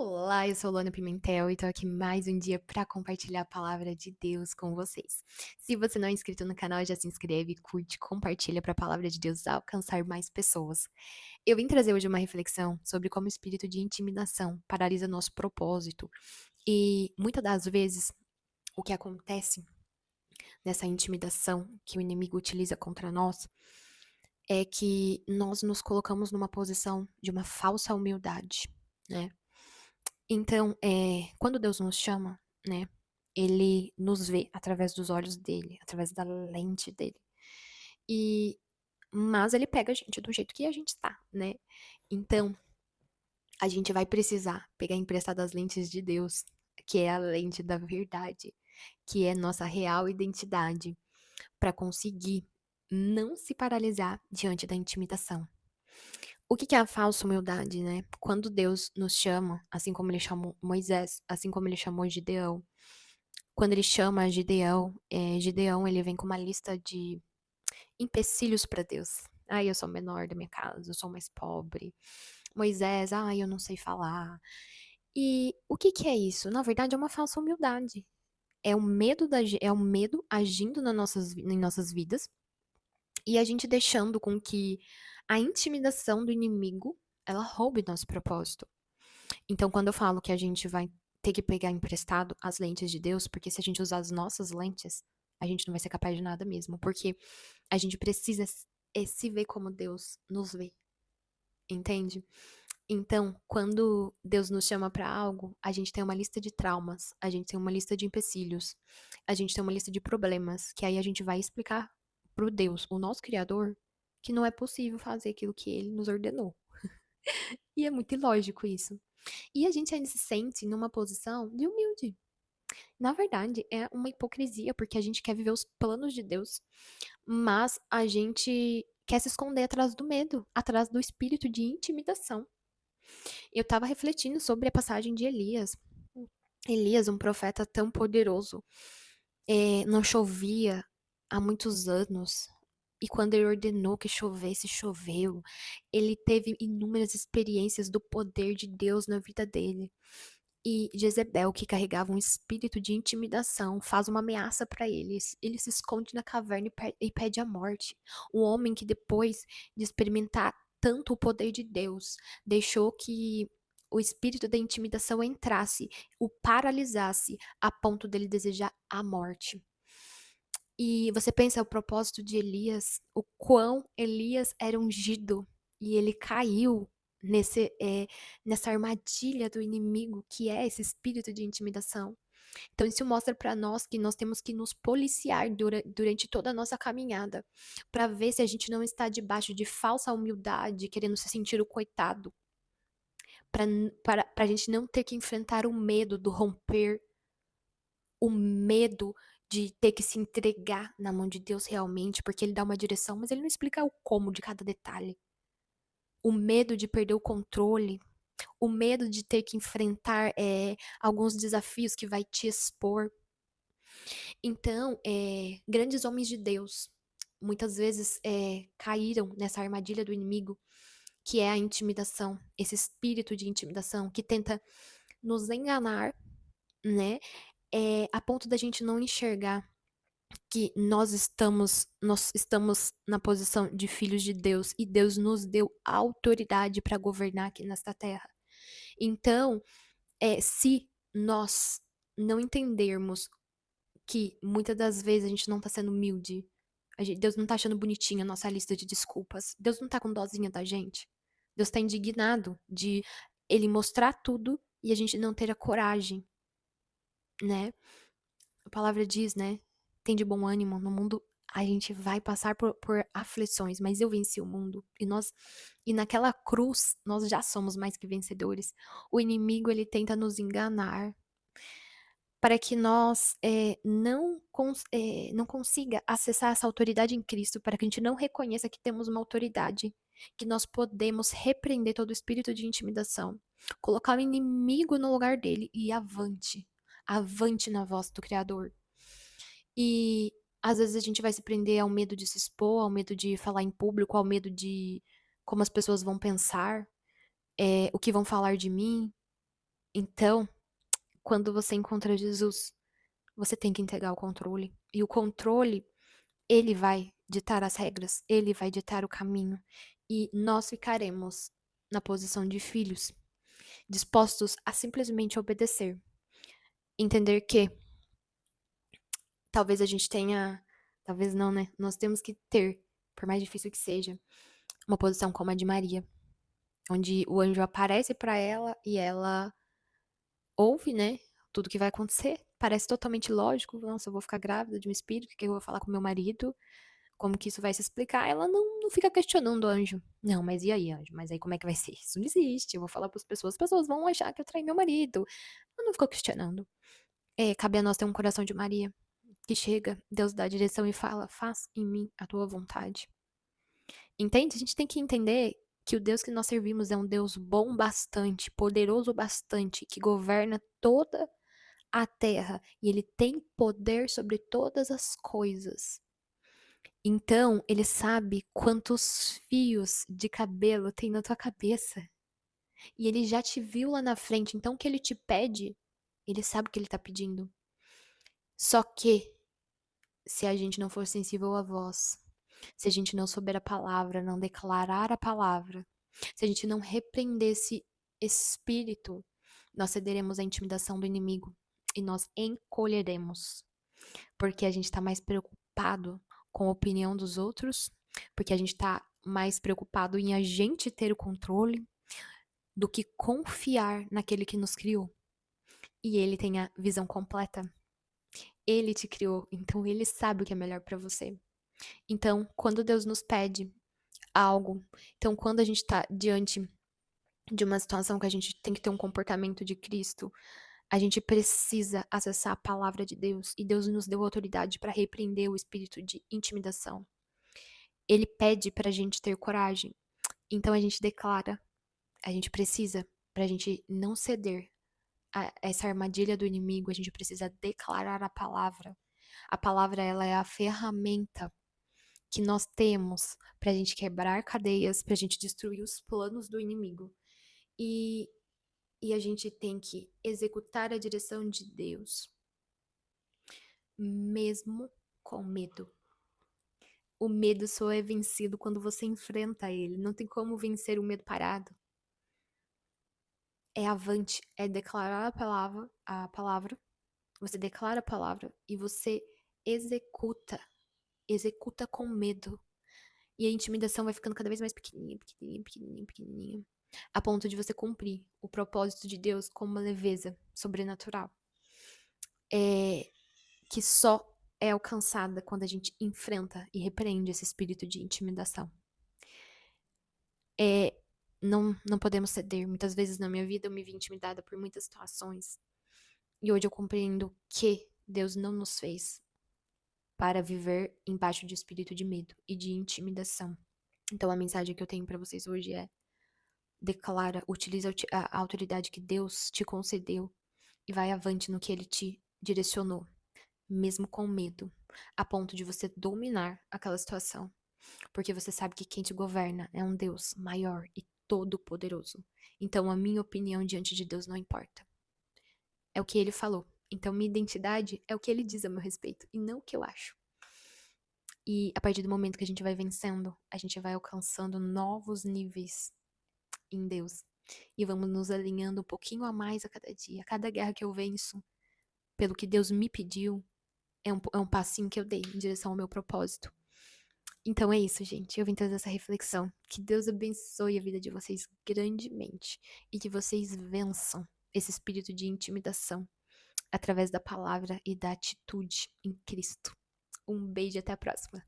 Olá, eu sou Luana Pimentel e tô aqui mais um dia para compartilhar a palavra de Deus com vocês. Se você não é inscrito no canal, já se inscreve, curte, compartilha para a palavra de Deus alcançar mais pessoas. Eu vim trazer hoje uma reflexão sobre como o espírito de intimidação paralisa nosso propósito e muitas das vezes o que acontece nessa intimidação que o inimigo utiliza contra nós é que nós nos colocamos numa posição de uma falsa humildade, né? Então, quando Deus nos chama, né, ele nos vê através dos olhos dele, através da lente dele. E mas ele pega a gente do jeito que a gente tá, né. Então, a gente vai precisar pegar emprestado as lentes de Deus, que é a lente da verdade, que é nossa real identidade, para conseguir não se paralisar diante da intimidação. O que que é a falsa humildade, né? Quando Deus nos chama, assim como ele chamou Moisés, assim como ele chamou Gideão, quando ele chama Gideão, Gideão ele vem com uma lista de empecilhos para Deus. Ai, eu sou menor da minha casa, eu sou mais pobre. Moisés, ai, eu não sei falar. E o que que é isso? Na verdade, é uma falsa humildade. É o medo agindo em nossas vidas e a gente deixando com que a intimidação do inimigo ela roube nosso propósito. Então, quando eu falo que a gente vai ter que pegar emprestado as lentes de Deus, porque se a gente usar as nossas lentes, a gente não vai ser capaz de nada mesmo, porque a gente precisa se ver como Deus nos vê, entende? Então, quando Deus nos chama para algo, a gente tem uma lista de traumas, a gente tem uma lista de empecilhos, a gente tem uma lista de problemas, que aí a gente vai explicar pro Deus, o nosso Criador, que não é possível fazer aquilo que ele nos ordenou. E é muito ilógico isso. E a gente ainda se sente numa posição de humilde. Na verdade, é uma hipocrisia, porque a gente quer viver os planos de Deus, mas a gente quer se esconder atrás do medo, atrás do espírito de intimidação. Eu estava refletindo sobre a passagem de Elias. Elias, um profeta tão poderoso, não chovia há muitos anos. E quando ele ordenou que chovesse, choveu. Ele teve inúmeras experiências do poder de Deus na vida dele. E Jezebel, que carregava um espírito de intimidação, faz uma ameaça para ele. Ele se esconde na caverna e pede a morte. Um homem que, depois de experimentar tanto o poder de Deus, deixou que o espírito da intimidação entrasse, o paralisasse, a ponto dele desejar a morte. E você pensa o propósito de Elias, o quão Elias era ungido, e ele caiu nessa armadilha do inimigo, que é esse espírito de intimidação. Então isso mostra para nós que nós temos que nos policiar durante toda a nossa caminhada, para ver se a gente não está debaixo de falsa humildade, querendo se sentir o coitado, para a gente não ter que enfrentar o medo do romper, o medo de ter que se entregar na mão de Deus realmente, porque ele dá uma direção, mas ele não explica o como de cada detalhe. O medo de perder o controle, o medo de ter que enfrentar alguns desafios que vai te expor. Então, grandes homens de Deus muitas vezes caíram nessa armadilha do inimigo, que é a intimidação, esse espírito de intimidação que tenta nos enganar, né? A ponto da gente não enxergar que nós estamos na posição de filhos de Deus e Deus nos deu autoridade para governar aqui nesta terra. Então, se nós não entendermos que muitas das vezes a gente não tá sendo humilde, Deus não tá achando bonitinha a nossa lista de desculpas, Deus não tá com dozinha da gente, Deus tá indignado de ele mostrar tudo e a gente não ter a coragem, né? A palavra diz, né? Tem de bom ânimo, no mundo a gente vai passar por aflições, mas eu venci o mundo. E naquela cruz, nós já somos mais que vencedores. O inimigo, ele tenta nos enganar para que nós não consiga acessar essa autoridade em Cristo, para que a gente não reconheça que temos uma autoridade, que nós podemos repreender todo o espírito de intimidação, colocar o inimigo no lugar dele e avante, avante na voz do Criador. E às vezes a gente vai se prender ao medo de se expor, ao medo de falar em público, ao medo de como as pessoas vão pensar, o que vão falar de mim. Então, quando você encontra Jesus, você tem que entregar o controle. E o controle, ele vai ditar as regras, ele vai ditar o caminho. E nós ficaremos na posição de filhos, dispostos a simplesmente obedecer. Entender que talvez a gente tenha, talvez não, né? Nós temos que ter, por mais difícil que seja, uma posição como a de Maria, onde o anjo aparece para ela e ela ouve, né? Tudo que vai acontecer. Parece totalmente lógico. Nossa, eu vou ficar grávida de um espírito, o que eu vou falar com meu marido? Como que isso vai se explicar? Ela não fica questionando o anjo. Não, mas e aí, anjo? Mas aí como é que vai ser? Isso não existe. Eu vou falar para as pessoas vão achar que eu traí meu marido. Ela não ficou questionando. Cabe a nós ter um coração de Maria, que chega, Deus dá a direção e fala: faz em mim a tua vontade. Entende? A gente tem que entender que o Deus que nós servimos é um Deus bom bastante, poderoso bastante, que governa toda a terra e ele tem poder sobre todas as coisas. Então, ele sabe quantos fios de cabelo tem na tua cabeça. E ele já te viu lá na frente. Então, o que ele te pede, ele sabe o que ele tá pedindo. Só que, se a gente não for sensível à voz, se a gente não souber a palavra, não declarar a palavra, se a gente não repreender esse espírito, nós cederemos à intimidação do inimigo e nós encolheremos, porque a gente está mais preocupado com a opinião dos outros, porque a gente está mais preocupado em a gente ter o controle do que confiar naquele que nos criou. E ele tem a visão completa. Ele te criou, então ele sabe o que é melhor para você. Então, quando Deus nos pede algo, então quando a gente está diante de uma situação que a gente tem que ter um comportamento de Cristo, a gente precisa acessar a palavra de Deus e Deus nos deu autoridade para repreender o espírito de intimidação. Ele pede para a gente ter coragem, então a gente declara, a gente precisa, para a gente não ceder a essa armadilha do inimigo, a gente precisa declarar a palavra. A palavra, ela é a ferramenta que nós temos para a gente quebrar cadeias, para a gente destruir os planos do inimigo. E, e a gente tem que executar a direção de Deus, mesmo com medo. O medo só é vencido quando você enfrenta ele. Não tem como vencer o medo parado. É avante, é declarar a palavra, você declara a palavra e você executa, executa com medo. E a intimidação vai ficando cada vez mais pequenininha, pequenininha, pequenininha, pequenininha, a ponto de você cumprir o propósito de Deus com uma leveza sobrenatural, que só é alcançada quando a gente enfrenta e repreende esse espírito de intimidação. Não podemos ceder. Muitas vezes na minha vida eu me vi intimidada por muitas situações. E hoje eu compreendo que Deus não nos fez para viver embaixo de espírito de medo e de intimidação. Então a mensagem que eu tenho para vocês hoje é: declara, utiliza a autoridade que Deus te concedeu e vai avante no que ele te direcionou, mesmo com medo, a ponto de você dominar aquela situação, porque você sabe que quem te governa é um Deus maior e todo-poderoso. Então a minha opinião diante de Deus não importa. É o que ele falou. Então minha identidade é o que ele diz a meu respeito e não o que eu acho. E a partir do momento que a gente vai vencendo, a gente vai alcançando novos níveis em Deus. E vamos nos alinhando um pouquinho a mais a cada dia. Cada guerra que eu venço, pelo que Deus me pediu, é um passinho que eu dei em direção ao meu propósito. Então é isso, gente. Eu vim trazer essa reflexão. Que Deus abençoe a vida de vocês grandemente e que vocês vençam esse espírito de intimidação através da palavra e da atitude em Cristo. Um beijo e até a próxima.